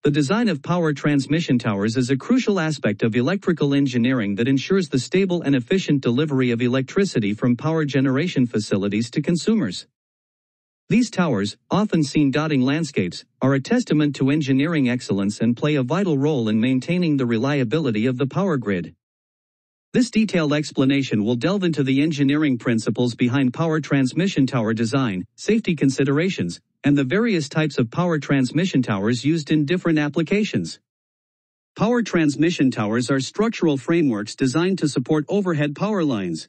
The design of power transmission towers is a crucial aspect of electrical engineering that ensures the stable and efficient delivery of electricity from power generation facilities to consumers. These towers, often seen dotting landscapes, are a testament to engineering excellence and play a vital role in maintaining the reliability of the power grid. This detailed explanation will delve into the engineering principles behind power transmission tower design, safety considerations, and the various types of power transmission towers used in different applications. Power transmission towers are structural frameworks designed to support overhead power lines.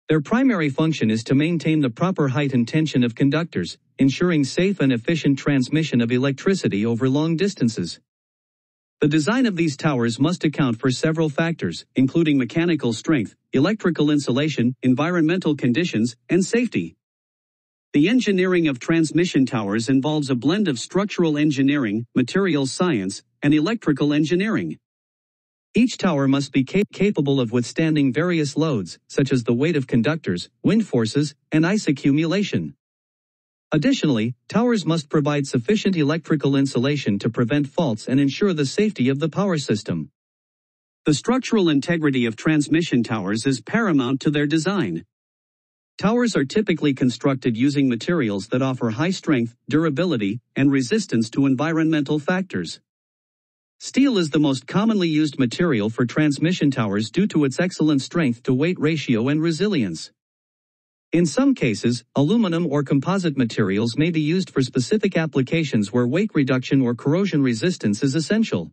Their primary function is to maintain the proper height and tension of conductors, ensuring safe and efficient transmission of electricity over long distances. The design of these towers must account for several factors, including mechanical strength, electrical insulation, environmental conditions, and safety. The engineering of transmission towers involves a blend of structural engineering, materials science, and electrical engineering. Each tower must be capable of withstanding various loads, such as the weight of conductors, wind forces, and ice accumulation. Additionally, towers must provide sufficient electrical insulation to prevent faults and ensure the safety of the power system. The structural integrity of transmission towers is paramount to their design. Towers are typically constructed using materials that offer high strength, durability, and resistance to environmental factors. Steel is the most commonly used material for transmission towers due to its excellent strength-to-weight ratio and resilience. In some cases, aluminum or composite materials may be used for specific applications where weight reduction or corrosion resistance is essential.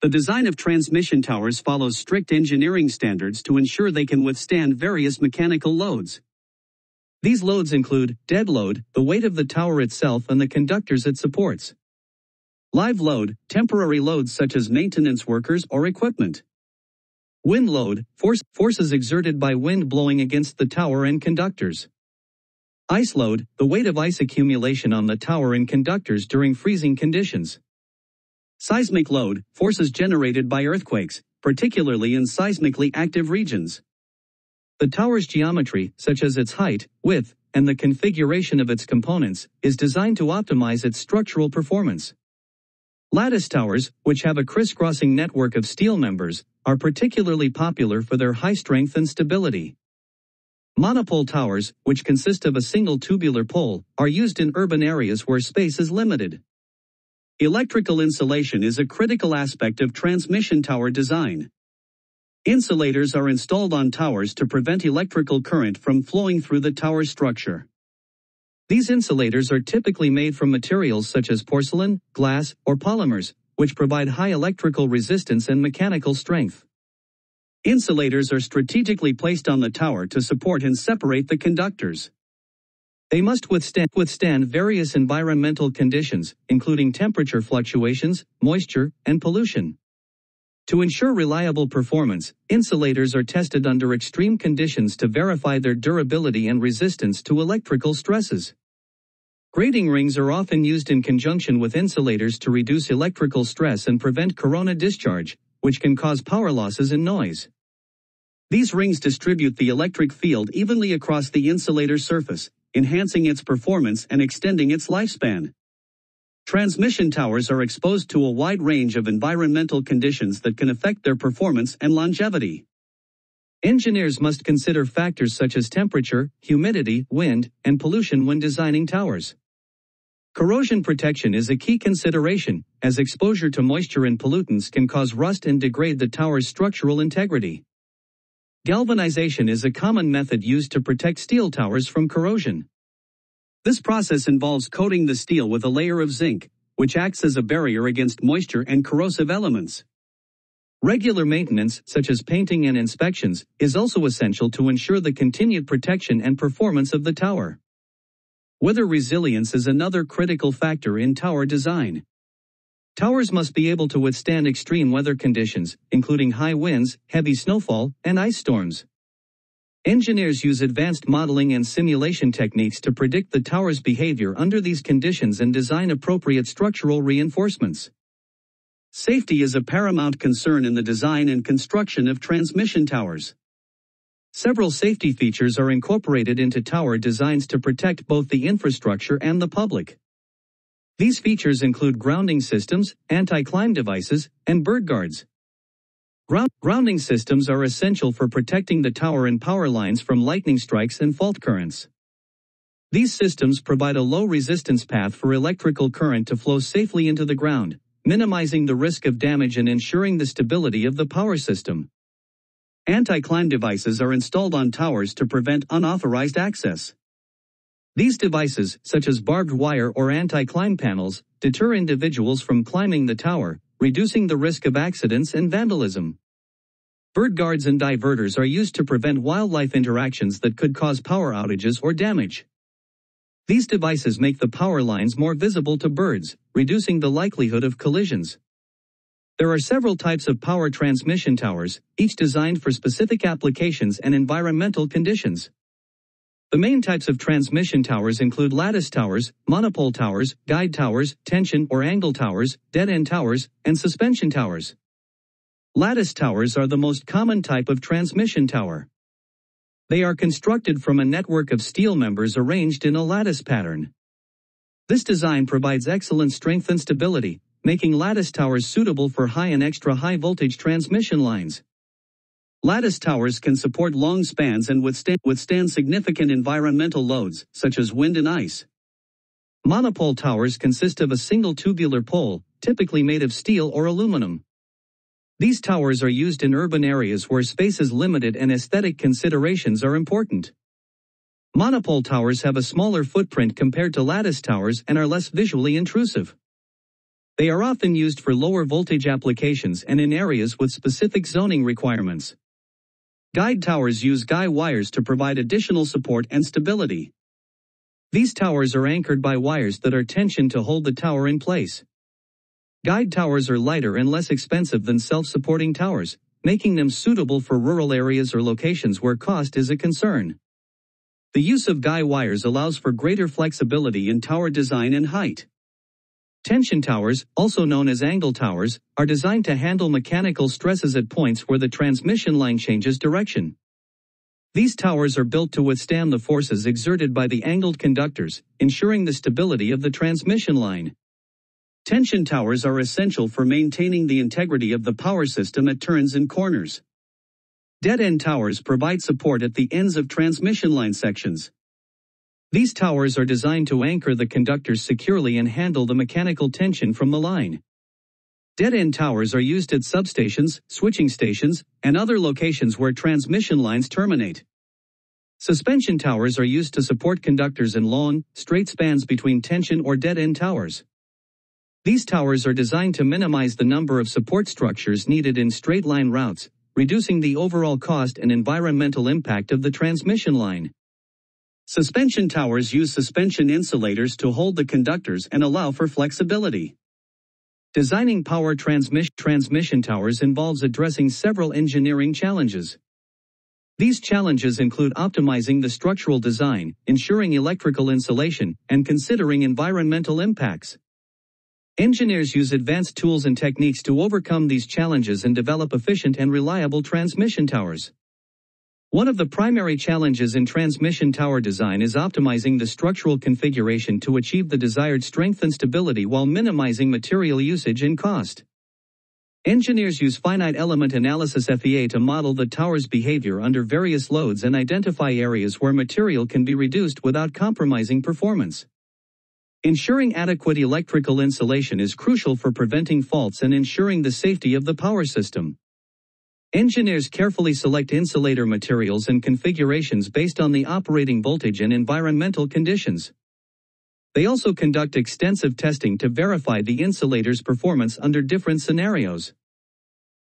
The design of transmission towers follows strict engineering standards to ensure they can withstand various mechanical loads. These loads include dead load, the weight of the tower itself and the conductors it supports. Live load, temporary loads such as maintenance workers or equipment. Wind load, forces exerted by wind blowing against the tower and conductors. Ice load, the weight of ice accumulation on the tower and conductors during freezing conditions. Seismic load, forces generated by earthquakes, particularly in seismically active regions. The tower's geometry, such as its height, width, and the configuration of its components, is designed to optimize its structural performance. Lattice towers, which have a crisscrossing network of steel members, are particularly popular for their high strength and stability. Monopole towers, which consist of a single tubular pole, are used in urban areas where space is limited. Electrical insulation is a critical aspect of transmission tower design. Insulators are installed on towers to prevent electrical current from flowing through the tower structure. These insulators are typically made from materials such as porcelain, glass, or polymers, which provide high electrical resistance and mechanical strength. Insulators are strategically placed on the tower to support and separate the conductors. They must withstand various environmental conditions, including temperature fluctuations, moisture, and pollution. To ensure reliable performance, insulators are tested under extreme conditions to verify their durability and resistance to electrical stresses. Grating rings are often used in conjunction with insulators to reduce electrical stress and prevent corona discharge, which can cause power losses and noise. These rings distribute the electric field evenly across the insulator surface, enhancing its performance and extending its lifespan. Transmission towers are exposed to a wide range of environmental conditions that can affect their performance and longevity. Engineers must consider factors such as temperature, humidity, wind, and pollution when designing towers. Corrosion protection is a key consideration, as exposure to moisture and pollutants can cause rust and degrade the tower's structural integrity. Galvanization is a common method used to protect steel towers from corrosion. This process involves coating the steel with a layer of zinc, which acts as a barrier against moisture and corrosive elements. Regular maintenance, such as painting and inspections, is also essential to ensure the continued protection and performance of the tower. Weather resilience is another critical factor in tower design. Towers must be able to withstand extreme weather conditions, including high winds, heavy snowfall, and ice storms. Engineers use advanced modeling and simulation techniques to predict the tower's behavior under these conditions and design appropriate structural reinforcements. Safety is a paramount concern in the design and construction of transmission towers. Several safety features are incorporated into tower designs to protect both the infrastructure and the public. These features include grounding systems, anti-climb devices, and bird guards. Grounding systems are essential for protecting the tower and power lines from lightning strikes and fault currents. These systems provide a low resistance path for electrical current to flow safely into the ground, minimizing the risk of damage and ensuring the stability of the power system. Anti-climb devices are installed on towers to prevent unauthorized access. These devices, such as barbed wire or anti-climb panels, deter individuals from climbing the tower, reducing the risk of accidents and vandalism. Bird guards and diverters are used to prevent wildlife interactions that could cause power outages or damage. These devices make the power lines more visible to birds, reducing the likelihood of collisions. There are several types of power transmission towers, each designed for specific applications and environmental conditions. The main types of transmission towers include lattice towers, monopole towers, guide towers, tension or angle towers, dead-end towers, and suspension towers. Lattice towers are the most common type of transmission tower. They are constructed from a network of steel members arranged in a lattice pattern. This design provides excellent strength and stability, making lattice towers suitable for high and extra high voltage transmission lines. Lattice towers can support long spans and withstand significant environmental loads, such as wind and ice. Monopole towers consist of a single tubular pole, typically made of steel or aluminum. These towers are used in urban areas where space is limited and aesthetic considerations are important. Monopole towers have a smaller footprint compared to lattice towers and are less visually intrusive. They are often used for lower voltage applications and in areas with specific zoning requirements. Guide towers use guy wires to provide additional support and stability. These towers are anchored by wires that are tensioned to hold the tower in place. Guide towers are lighter and less expensive than self-supporting towers, making them suitable for rural areas or locations where cost is a concern. The use of guy wires allows for greater flexibility in tower design and height. Tension towers, also known as angle towers, are designed to handle mechanical stresses at points where the transmission line changes direction. These towers are built to withstand the forces exerted by the angled conductors, ensuring the stability of the transmission line. Tension towers are essential for maintaining the integrity of the power system at turns and corners. Dead-end towers provide support at the ends of transmission line sections. These towers are designed to anchor the conductors securely and handle the mechanical tension from the line. Dead-end towers are used at substations, switching stations, and other locations where transmission lines terminate. Suspension towers are used to support conductors in long, straight spans between tension or dead-end towers. These towers are designed to minimize the number of support structures needed in straight-line routes, reducing the overall cost and environmental impact of the transmission line. Suspension towers use suspension insulators to hold the conductors and allow for flexibility. Designing power transmission towers involves addressing several engineering challenges. These challenges include optimizing the structural design, ensuring electrical insulation, and considering environmental impacts. Engineers use advanced tools and techniques to overcome these challenges and develop efficient and reliable transmission towers. One of the primary challenges in transmission tower design is optimizing the structural configuration to achieve the desired strength and stability while minimizing material usage and cost. Engineers use finite element analysis (FEA) to model the tower's behavior under various loads and identify areas where material can be reduced without compromising performance. Ensuring adequate electrical insulation is crucial for preventing faults and ensuring the safety of the power system. Engineers carefully select insulator materials and configurations based on the operating voltage and environmental conditions. They also conduct extensive testing to verify the insulator's performance under different scenarios.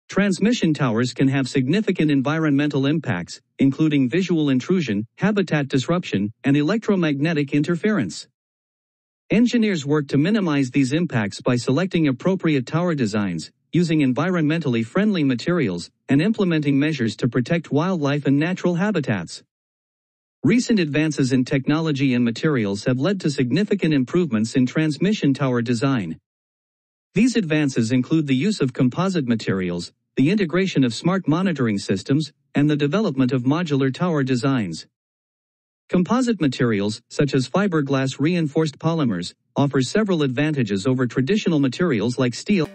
Transmission towers can have significant environmental impacts, including visual intrusion, habitat disruption, and electromagnetic interference. Engineers work to minimize these impacts by selecting appropriate tower designs, using environmentally friendly materials, and implementing measures to protect wildlife and natural habitats. Recent advances in technology and materials have led to significant improvements in transmission tower design. These advances include the use of composite materials, the integration of smart monitoring systems, and the development of modular tower designs. Composite materials, such as fiberglass reinforced polymers, offers several advantages over traditional materials like steel.